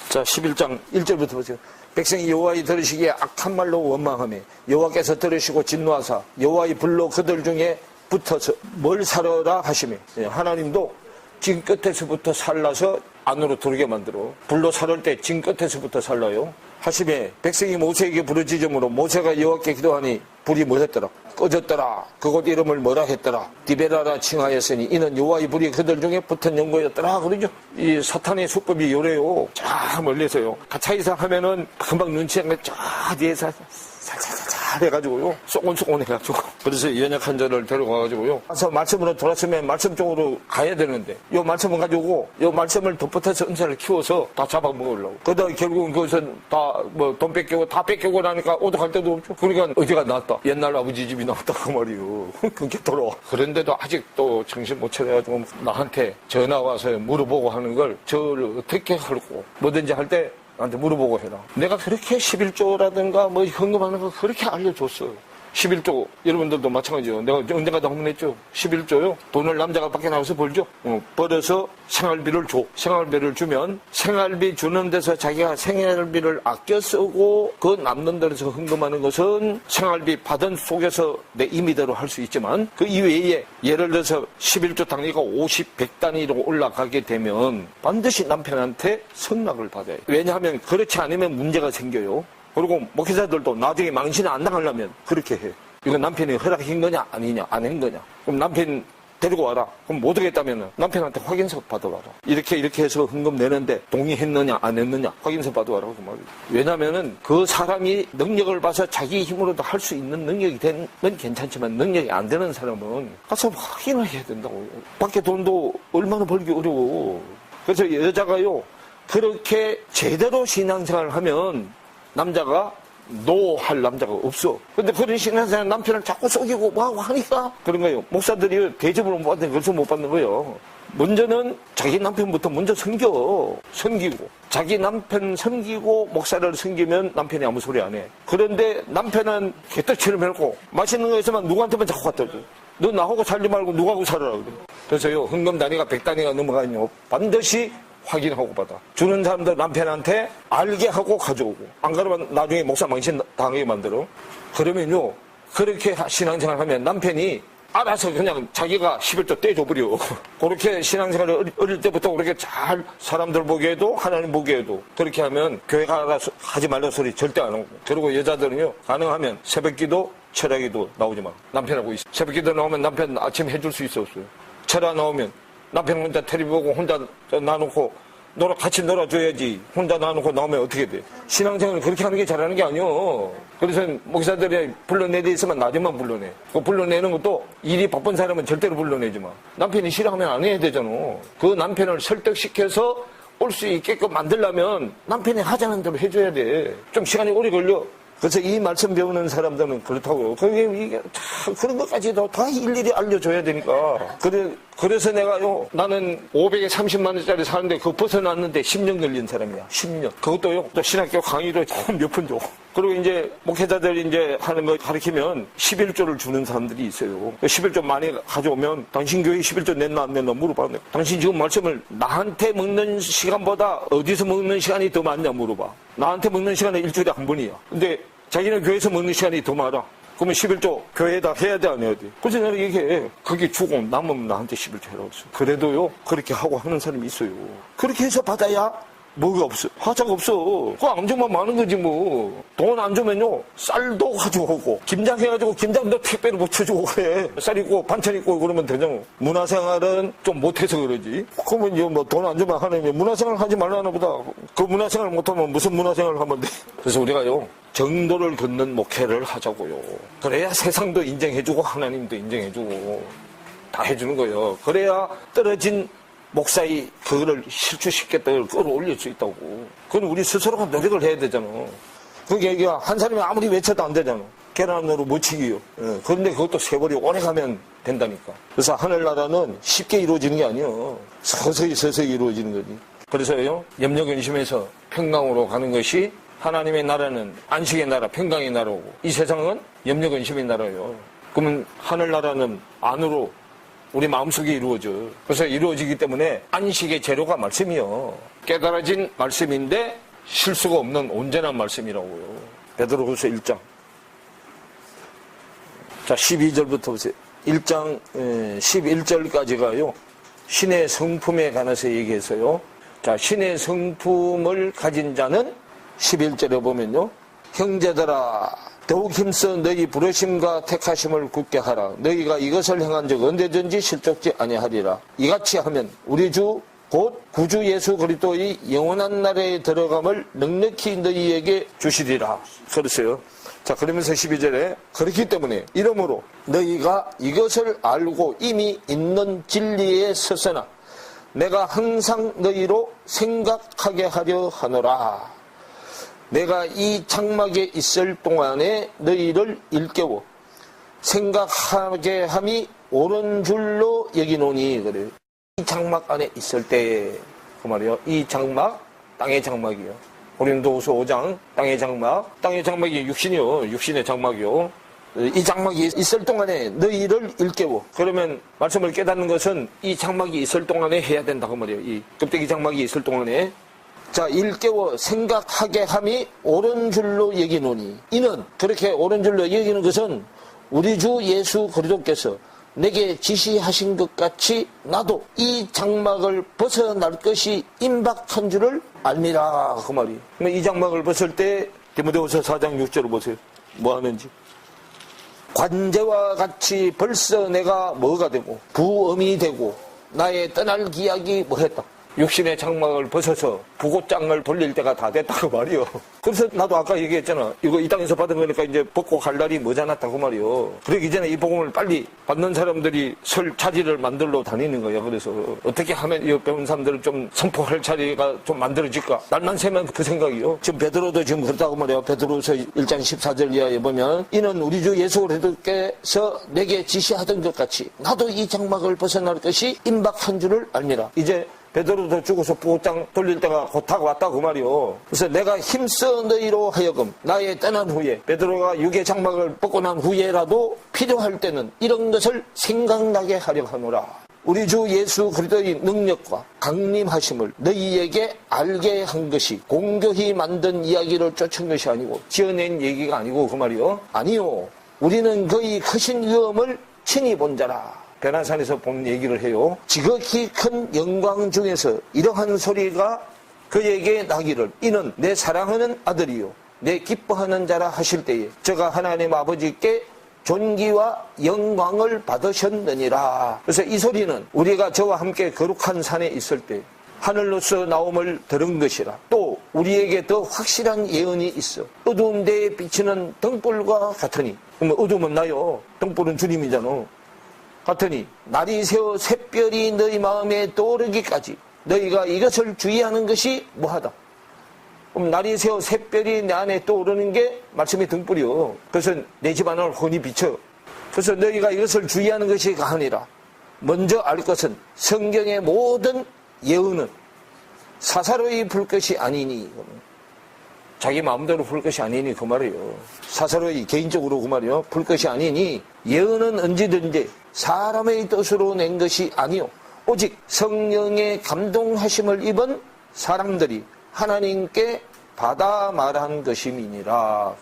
자, 11장 1절부터 보세요. 백성이 여호와의 들으시기에 악한 말로 원망하며 여호와께서 들으시고 진노하사 여호와의 불로 그들 중에 붙어서 뭘 살아라 하시며. 하나님도 진 끝에서부터 살라서 안으로 들어오게 만들어. 불로 살을 때 진 끝에서부터 살라요. 하심에 백성이 모세에게 부르짖음으로 모세가 여호와께 기도하니 불이 뭐했더라? 꺼졌더라. 그곳 이름을 뭐라 했더라? 디베라라 칭하였으니 이는 여호와의 불이 그들 중에 붙은 연고였더라. 그러죠. 이 사탄의 수법이 요래요. 쫙 멀리서요. 가차이사 하면은 금방 눈치 안 가. 쫙 뒤에서 살살살살 해가지고요. 쏘곤쏘곤 해가지고. 그래서 연약한 자를 데려가가지고요. 가서 말씀으로 돌았으면 말씀 쪽으로 가야 되는데, 요 말씀을 가지고, 요 말씀을 덧붙여서 은사를 키워서 다 잡아먹으려고. 그러다 결국은 그것은 다 돈 뺏기고 다 뺏기고 나니까 오죽할 데도 없죠. 그러니까 어디가 나왔다. 옛날 아버지 집이 나왔다 그 말이요. 그게 돌아와. 그런데도 아직도 정신 못 차려가지고 나한테 전화 와서 물어보고 하는 걸 저를 어떻게 하려고 뭐든지 할 때 나한테 물어보고 해라. 내가 그렇게 11조라든가 뭐 헌금하는 거 그렇게 알려줬어요. 11조 여러분들도 마찬가지예요. 내가 언젠가도 한번 했죠. 11조요. 돈을 남자가 밖에 나가서 벌죠. 벌어서 생활비를 줘. 생활비를 주면 생활비 주는 데서 자기가 생활비를 아껴 쓰고 그 남는 데서 헌금하는 것은 생활비 받은 속에서 내 임의대로 할 수 있지만 그 이외에 예를 들어서 11조 단위가 50, 100 단위로 올라가게 되면 반드시 남편한테 선락을 받아요. 왜냐하면 그렇지 않으면 문제가 생겨요. 그리고 목회자들도 나중에 망신 안 당하려면 그렇게 해. 이건 남편이 허락한 거냐 아니냐 안 한 거냐. 그럼 남편 데리고 와라. 그럼 못 하겠다면 남편한테 확인서 받아와라. 이렇게 해서 헌금 내는데 동의했느냐 안 했느냐 확인서 받아와라. 그 말이에요. 왜냐면은 그 사람이 능력을 봐서 자기 힘으로도 할 수 있는 능력이 되는 괜찮지만 능력이 안 되는 사람은 가서 확인을 해야 된다고요. 밖에 돈도 얼마나 벌기 어려워. 그래서 여자가요 그렇게 제대로 신앙생활을 하면 남자가 노할 남자가 없어. 근데 그런 신앙생활 남편을 자꾸 속이고 뭐하고 하니까 그런 거예요. 목사들이 대접을 못 받는 것을 못 받는 거예요. 먼저는 자기 남편부터 먼저 섬기고 자기 남편 섬기고 목사를 섬기면 남편이 아무 소리 안 해. 그런데 남편은 개떡치를 멜고 맛있는 거 있으면 누구한테만 자꾸 갖다 줘. 너 나하고 살지 말고 누구하고 살아라 그래. 그래서요 헌금 단위가 100단위가 넘어가면요 반드시 확인하고 받아. 주는 사람들 남편한테 알게 하고 가져오고. 안 그러면 나중에 목사 망신 당하게 만들어. 그러면요, 그렇게 신앙생활 하면 남편이 알아서 그냥 자기가 11조 떼줘버려. 그렇게 신앙생활을 어릴 때부터 그렇게 잘 사람들 보기에도 하나님 보기에도 그렇게 하면 교회가 알아서 하지 말라는 소리 절대 안 하고. 그리고 여자들은요, 가능하면 새벽기도, 철야기도 나오지 마. 남편하고 있어. 새벽기도 나오면 남편 아침 해줄 수 있었어요. 철야 나오면 남편 혼자 텔레비 보고 혼자 놔놓고 같이 놀아줘야지. 혼자 놔놓고 나오면 어떻게 돼? 신앙생활을 그렇게 하는 게 잘하는 게 아니오. 그래서 목사들이 불러내야 돼 있으면 낮에만 불러내. 그 불러내는 것도 일이 바쁜 사람은 절대로 불러내지 마. 남편이 싫어하면 안 해야 되잖아. 그 남편을 설득시켜서 올 수 있게끔 만들려면 남편이 하자는 대로 해줘야 돼. 좀 시간이 오래 걸려. 그래서 이 말씀 배우는 사람들은 그렇다고요. 이게 그런 것까지도 다 일일이 알려줘야 되니까. 그래서 내가요, 나는 530만 원짜리 사는데 그거 벗어났는데 10년 걸린 사람이야. 10년. 그것도요, 또 신학교 강의로 몇 푼 줘. 그리고 이제 목회자들이 이제 하는 거 가르치면 11조를 주는 사람들이 있어요. 11조 많이 가져오면 당신 교회 11조 냈나 안 냈나 물어봐. 당신 지금 말씀을 나한테 먹는 시간보다 어디서 먹는 시간이 더 많냐 물어봐. 나한테 먹는 시간은 일주일에 한 번이야. 근데 자기는 교회에서 먹는 시간이 더 많아. 그러면 11조 교회에다 해야 돼 안 해야 돼? 그래서 내가 얘기해. 그게 주고 남으면 나한테 11조 해라고 했어. 그래도요 그렇게 하고 하는 사람이 있어요. 그렇게 해서 받아야 뭐가 없어. 화자가 없어. 그거 안 주면 많은 거지 뭐. 돈 안 주면요 쌀도 가져오고 김장 해가지고 김장도 택배로 붙여주고 그래. 쌀 있고 반찬 있고 그러면 되잖아. 문화생활은 좀 못해서 그러지. 그러면 이제 뭐 돈 안 주면 하는 게 문화생활 하지 말라나 보다. 그 문화생활 못하면 무슨 문화생활 하면 돼. 그래서 우리가요 정도를 걷는 목회를 하자고요. 그래야 세상도 인정해주고 하나님도 인정해주고 다 해주는 거예요. 그래야 떨어진 목사의 그거를 실추시켰다고 끌어올릴 수 있다고. 그건 우리 스스로가 노력을 해야 되잖아. 그게 한 사람이 아무리 외쳐도 안 되잖아. 계란으로 묻히기요. 그런데 그것도 세월이 오래 가면 된다니까. 그래서 하늘나라는 쉽게 이루어지는 게 아니에요. 서서히 이루어지는 거지. 그래서요 염려근심에서 평강으로 가는 것이 하나님의 나라는 안식의 나라, 평강의 나라고 이 세상은 염려근심의 나라예요. 그러면 하늘나라는 안으로 우리 마음속에 이루어져. 그래서 이루어지기 때문에 안식의 재료가 말씀이요. 깨달아진 말씀인데 실수가 없는 온전한 말씀이라고요. 베드로후서 1장. 자, 12절부터 보세요. 1장 11절까지가요. 신의 성품에 관해서 얘기해서요. 자, 신의 성품을 가진 자는 11절에 보면요. 형제들아 더욱 힘써 너희 부르심과 택하심을 굳게 하라. 너희가 이것을 행한 적 언제든지 실족지 아니하리라. 이같이 하면 우리 주 곧 구주 예수 그리스도의 영원한 나라에 들어감을 넉넉히 너희에게 주시리라. 그랬어요. 자, 그러면서 12절에 그렇기 때문에 이러므로 너희가 이것을 알고 이미 있는 진리에 서서나 내가 항상 너희로 생각하게 하려 하노라. 내가 이 장막에 있을 동안에 너희를 일깨워 생각하게 함이 옳은 줄로 여기노니. 그래요. 이 장막 안에 있을 때 그 말이요. 이 장막, 땅의 장막이요. 고린도후서 5장 땅의 장막, 땅의 장막이 육신이요. 육신의 장막이요. 이 장막이 있을 동안에 너희를 일깨워. 그러면 말씀을 깨닫는 것은 이 장막이 있을 동안에 해야 된다고 말이에요. 이 껍데기 장막이 있을 동안에. 자, 일깨워 생각하게 함이 옳은 줄로 여기노니. 이는 그렇게 옳은 줄로 여기는 것은 우리 주 예수 그리스도께서 내게 지시하신 것 같이 나도 이 장막을 벗어날 것이 임박한 줄을 알미라. 그 말이. 이 장막을 벗을 때 디모데후서 4장 6절을 보세요. 뭐 하는지. 관제와 같이 벌써 내가 뭐가 되고 부엄이 되고 나의 떠날 기약이 뭐했다. 육신의 장막을 벗어서 부고장을 돌릴 때가 다 됐다고 말이요. 그래서 나도 아까 얘기했잖아. 이거 이 땅에서 받은 거니까 이제 벗고 갈 날이 머지않았다고 말이요. 그러기 전에 이 복음을 빨리 받는 사람들이 설 자리를 만들러 다니는 거예요. 그래서 어떻게 하면 이 배운 사람들을 좀 선포할 자리가 좀 만들어질까. 날만 새면 그 생각이요. 지금 베드로도 지금 그렇다고 말이에요. 베드로서 1장 14절 이하에 보면 이는 우리 주 예수 그리스도께서 내게 지시하던 것 같이 나도 이 장막을 벗어날 것이 임박한 줄을 알미라. 이제 베드로도 죽어서 부고장 돌릴 때가 곧 다가왔다고 말이요. 그래서 내가 힘써 너희로 하여금 나의 떠난 후에 베드로가 육의 장막을 벗고 난 후에라도 필요할 때는 이런 것을 생각나게 하려 하노라. 우리 주 예수 그리스도의 능력과 강림하심을 너희에게 알게 한 것이 공교히 만든 이야기를 쫓은 것이 아니고 지어낸 얘기가 아니고 그 말이요. 아니요. 우리는 그의 크신 위엄을 친히 본 자라. 베나산에서 본 얘기를 해요. 지극히 큰 영광 중에서 이러한 소리가 그에게 나기를 이는 내 사랑하는 아들이요 내 기뻐하는 자라 하실 때에 저가 하나님 아버지께 존귀와 영광을 받으셨느니라. 그래서 이 소리는 우리가 저와 함께 거룩한 산에 있을 때 하늘로서 나옴을 들은 것이라. 또 우리에게 더 확실한 예언이 있어. 어두운 데에 비치는 등불과 같으니. 그러면 어두움은 나요. 등불은 주님이잖아. 같으니 날이 새어 샛별이 너희 마음에 떠오르기까지 너희가 이것을 주의하는 것이 뭐하다. 그럼 날이 새어 샛별이 내 안에 떠오르는 게 말씀의 등불이요. 그것은 내 집안을 혼이 비춰. 그래서 너희가 이것을 주의하는 것이 가하니라. 먼저 알 것은 성경의 모든 예언은 사사로이 풀 것이 아니니. 자기 마음대로 풀 것이 아니니 그 말이에요. 사사로이 개인적으로 그 말이에요. 풀 것이 아니니 예언은 언제든지 사람의 뜻으로 낸 것이 아니요 오직 성령의 감동하심을 입은 사람들이 하나님께 받아 말한 것임이니라.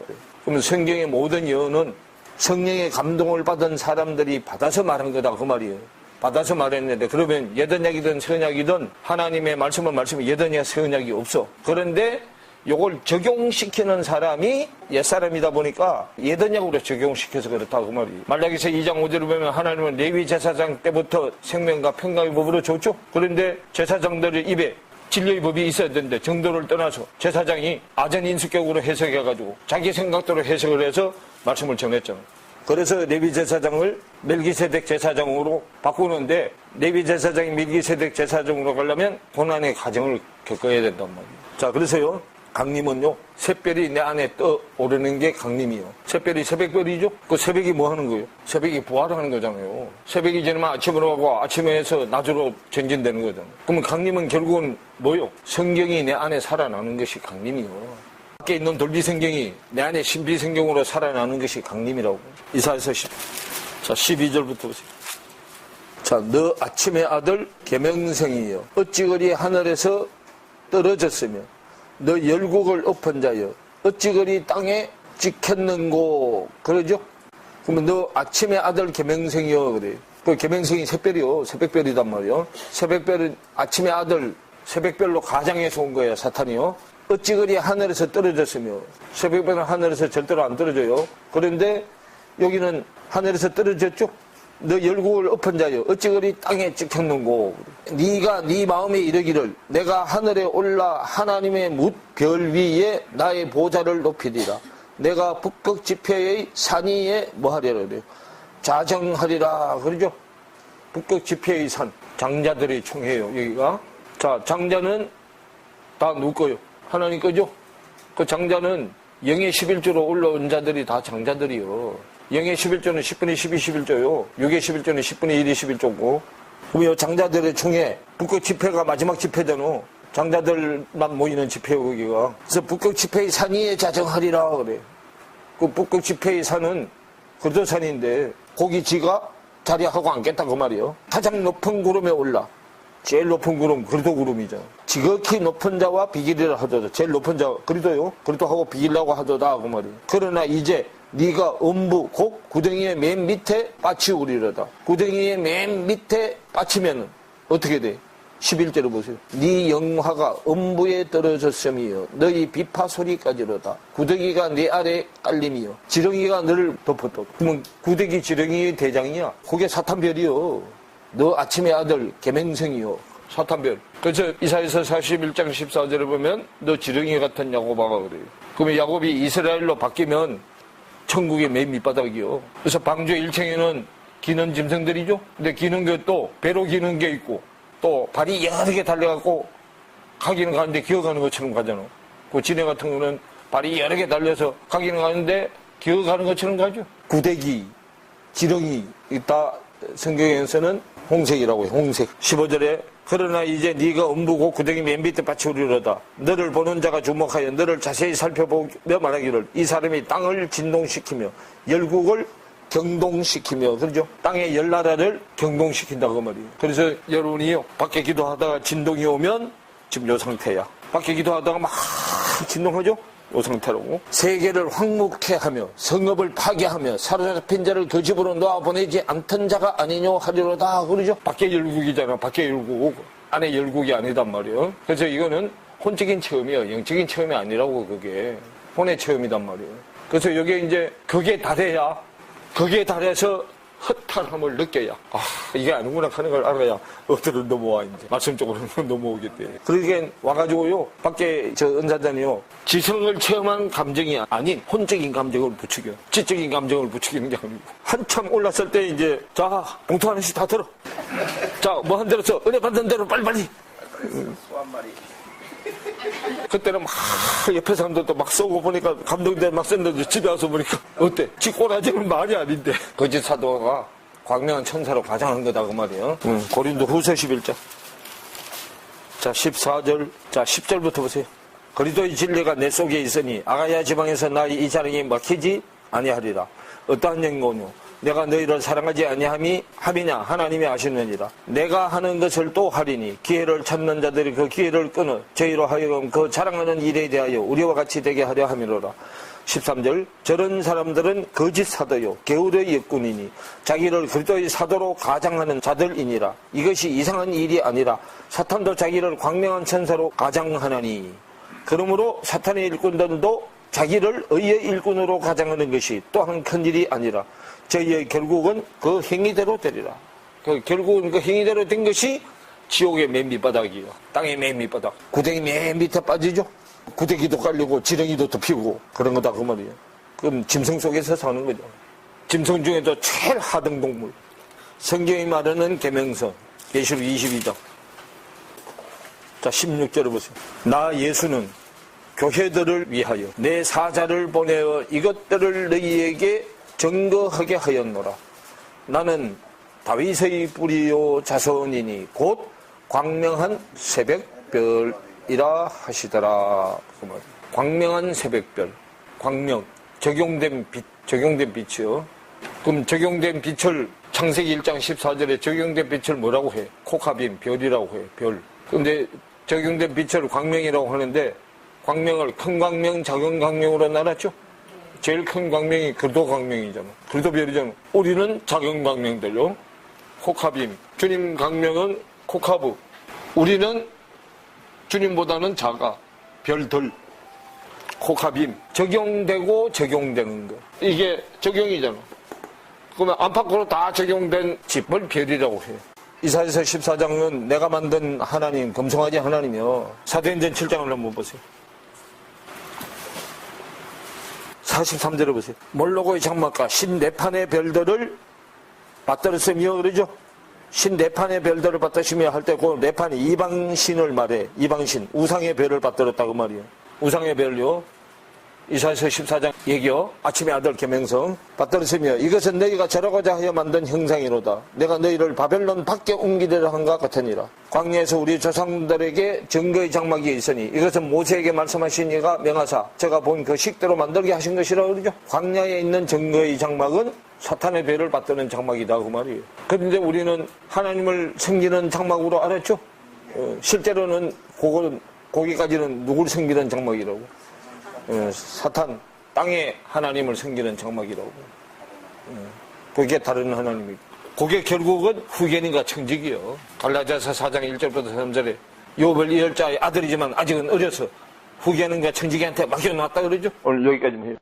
그러면 성경의 모든 예언은 성령의 감동을 받은 사람들이 받아서 말한 거다 그 말이에요. 받아서 말했는데 그러면 예언약이든 서언약이든 하나님의 말씀은 예언약 서언약이 없어. 그런데 요걸 적용시키는 사람이 옛사람이다 보니까 예언약으로 적용시켜서 그렇다고 말이에요. 말라기서 2장 5절을 보면 하나님은 레위 제사장 때부터 생명과 평강의 법으로 줬죠. 그런데 제사장들의 입에 진리의 법이 있어야 되는데 정도를 떠나서 제사장이 아전인수격으로 해석해가지고 자기 생각대로 해석을 해서 말씀을 전했잖아요. 그래서 레위 제사장을 멜기세덱 제사장으로 바꾸는데 레위 제사장이 멜기세덱 제사장으로 가려면 고난의 과정을 겪어야 된단 말이에요. 자, 그래서요. 강림은요, 샛별이 내 안에 떠오르는 게 강림이요. 샛별이 새벽별이죠? 그 새벽이 뭐 하는 거예요? 새벽이 부활하는 거잖아요. 새벽이 지나면 아침으로 가고 아침에 해서 낮으로 전진되는 거잖아요. 그러면 강림은 결국은 뭐요? 성경이 내 안에 살아나는 것이 강림이요. 밖에 있는 돌비성경이 내 안에 신비성경으로 살아나는 것이 강림이라고. 이사야서 12절부터 보세요. 자, 너 아침의 아들 계명성이여 어찌 그리 하늘에서 떨어졌으며 너 열국을 엎은 자여 어찌 그리 땅에 찍혔는고. 그러죠? 그러면 너 아침의 아들 계명성이여 그래. 그 계명성이 새별이요. 새벽별이단 말이요. 새벽별은 아침의 아들 새벽별로 가장해서 온 거예요. 사탄이요. 어찌 그리 하늘에서 떨어졌으며. 새벽별은 하늘에서 절대로 안 떨어져요. 그런데 여기는 하늘에서 떨어졌죠? 너 열국을 엎은 자여 어찌 그리 땅에 찍혔는고. 네가 네 마음에 이르기를 내가 하늘에 올라 하나님의 뭇 별 위에 나의 보좌를 높이리라. 내가 북극 지폐의 산 위에 뭐하리라 그래요? 자정하리라 그러죠. 북극 지폐의 산, 장자들의 총회요 여기가. 자, 장자는 다 누구 거요? 하나님 거죠. 그 장자는 영의 11조로 올라온 자들이 다 장자들이요. 영의 11조는 10분의 12, 11조요. 6의 11조는 10분의 1이 11조고. 그러면 장자들의 총회, 북극 집회가 마지막 집회잖아. 장자들만 모이는 집회요, 거기가. 그래서 북극 집회의 산 위에 자정하리라 그래. 그 북극 집회의 산은 그르도산인데 거기 지가 자리하고 앉겠다 그 말이요. 가장 높은 구름에 올라. 제일 높은 구름, 그리도 구름이죠. 지극히 높은 자와 비길이라 하도다. 제일 높은 자, 그리도요. 그리도하고 비길라고 하도다 그 말이에요. 그러나 이제 네가 음부 곧 구덩이의 맨 밑에 빠치우리로다. 구덩이의 맨 밑에 빠치면은 어떻게 돼? 11절을 보세요. 네 영화가 음부에 떨어졌음이요 너희 비파 소리까지로다. 구덩이가 네 아래 깔림이요 지렁이가 너를 덮었다. 그러면 구덩이 지렁이의 대장이야. 그게 사탄별이요. 너 아침의 아들 계명성이요 사탄별. 그래서 이사야서 41장 14절을 보면 너 지렁이 같은 야곱아가 그래요. 그러면 야곱이 이스라엘로 바뀌면 천국의 맨 밑바닥이요. 그래서 방주 1층에는 기는 짐승들이죠. 근데 기는 게 또 배로 기는 게 있고 또 발이 여러 개 달려갖고 가기는 가는데 기어가는 것처럼 가잖아. 그 지네 같은 거는 발이 여러 개 달려서 가기는 가는데 기어가는 것처럼 가죠. 구데기, 지렁이 다 성경에서는 홍색이라고 해요. 홍색. 15절에 그러나 이제 네가 음부고 구덩이 맨 밑에 받치우리로다. 너를 보는 자가 주목하여 너를 자세히 살펴보며 말하기를 이 사람이 땅을 진동시키며 열국을 경동시키며 그러죠. 땅의 열 나라를 경동시킨다 그 말이에요. 그래서 여러분이요 밖에 기도하다가 진동이 오면 지금 요 상태야. 밖에 기도하다가 막 진동하죠. 요 상태라고. 세계를 황무케 하며 성읍을 파괴하며 사로잡힌 자를 그 집으로 놓아보내지 않던 자가 아니뇨 하리로다 그러죠. 밖에 열국이잖아. 밖에 열국 안에 열국이 아니단 말이에요. 그래서 이거는 혼적인 체험이에요. 영적인 체험이 아니라고. 그게 혼의 체험이단 말이에요. 그래서 여기에 이제 그게 달해야 거기에 달해서 허탈함을 느껴야 이게 아니구나 하는 걸 알아야 어디로 넘어와 이제 말씀 쪽으로 넘어오겠대. 그러니까 와가지고요 밖에 저 은사자니요 지성을 체험한 감정이 아닌 혼적인 감정을 부추겨. 지적인 감정을 부추기는 게 아니고 한참 올랐을 때 이제 자 봉투 하나씩 다 들어. 자 뭐 한 대로서 은혜 받는 대로 빨리빨리. 소한마리. 그때는 막 옆에 사람들도 막 쏘고 보니까 감동돼 막 쐈는데 집에 와서 보니까 어때? 지 꼬라지는 말이 아닌데. 거짓 사도가 광명한 천사로 가장한 거다 그 말이에요. 고린도 후서 11장. 자 14절. 자 10절부터 보세요. 그리스도의 진리가 내 속에 있으니 아가야 지방에서 나의 이 자랑이 막히지 아니하리라. 어떠한 영광이뇨? 내가 너희를 사랑하지 아니함이냐 하나님이 아시느니라. 내가 하는 것을 또 하리니 기회를 찾는 자들이 그 기회를 끊어 저희로 하여금 그 자랑하는 일에 대하여 우리와 같이 되게 하려 함이로라. 13절 저런 사람들은 거짓 사도요 게으르의 역군이니 자기를 그리스도의 사도로 가장하는 자들이니라. 이것이 이상한 일이 아니라 사탄도 자기를 광명한 천사로 가장하나니 그러므로 사탄의 일꾼들도 자기를 의의 일꾼으로 가장하는 것이 또한 큰일이 아니라 저희의 결국은 그 행위대로 되리라. 결국은 그 행위대로 된 것이 지옥의 맨 밑바닥이에요. 땅의 맨 밑바닥. 구덩이 맨 밑에 빠지죠. 구데기도 깔리고 지렁이도 덮이고 그런 거다 그 말이에요. 그럼 짐승 속에서 사는 거죠. 짐승 중에도 제일 하등 동물. 성경이 말하는 계명성 계시록 22장. 자 16절을 보세요. 나 예수는 교회들을 위하여 내 사자를 보내어 이것들을 너희에게 증거하게 하였노라. 나는 다윗의 뿌리요 자손이니 곧 광명한 새벽별이라 하시더라. 광명한 새벽별. 광명. 적용된 빛. 적용된 빛이요. 그럼 적용된 빛을 창세기 1장 14절에 적용된 빛을 뭐라고 해? 코카빔. 별이라고 해. 별. 근데 적용된 빛을 광명이라고 하는데 광명을 큰 광명, 작은 광명으로 나눴죠? 제일 큰 광명이 그리스도 광명이잖아. 그리스도 별이잖아. 우리는 작은 광명들요. 코카빔. 주님 광명은 코카브. 우리는 주님보다는 작아. 별들. 코카빔. 적용되고 적용되는 거. 이게 적용이잖아. 그러면 안팎으로 다 적용된 집을 별이라고 해요. 이사야서 14장은 내가 만든 하나님, 금송아지 하나님이요. 사도행전 7장을 한번 보세요. 43절에 보세요. 몰로고의 장막과 54판의 별들을 받들었으며 그러죠. 54판의 별들을 받드시며 할 때 그 4판이 이방신을 말해. 이방신, 우상의 별을 받들었다고 말이에요. 우상의 별요. 이사야서 14장 얘기요. 아침의 아들 계명성 받들었으며 이것은 너희가 절하고자 하여 만든 형상이로다. 내가 너희를 바벨론 밖에 옮기리라 한것 같으니라. 광야에서 우리 조상들에게 증거의 장막이 있으니 이것은 모세에게 말씀하신 이가 명하사 제가 본 그 식대로 만들게 하신 것이라 그러죠. 광야에 있는 증거의 장막은 사탄의 배를 받드는 장막이다 그 말이에요. 그런데 우리는 하나님을 섬기는 장막으로 알았죠. 실제로는 거기까지는 누구를 섬기는 장막이라고. 사탄, 땅에 하나님을 섬기는 장막이라고. 그게 다른 하나님이고. 그게 결국은 후견인과 청직이요. 갈라디아서 4장 1절부터 3절에 욥을 이열자의 아들이지만 아직은 어려서 후견인과 청직이한테 맡겨놨다 그러죠. 오늘 여기까지만 해요.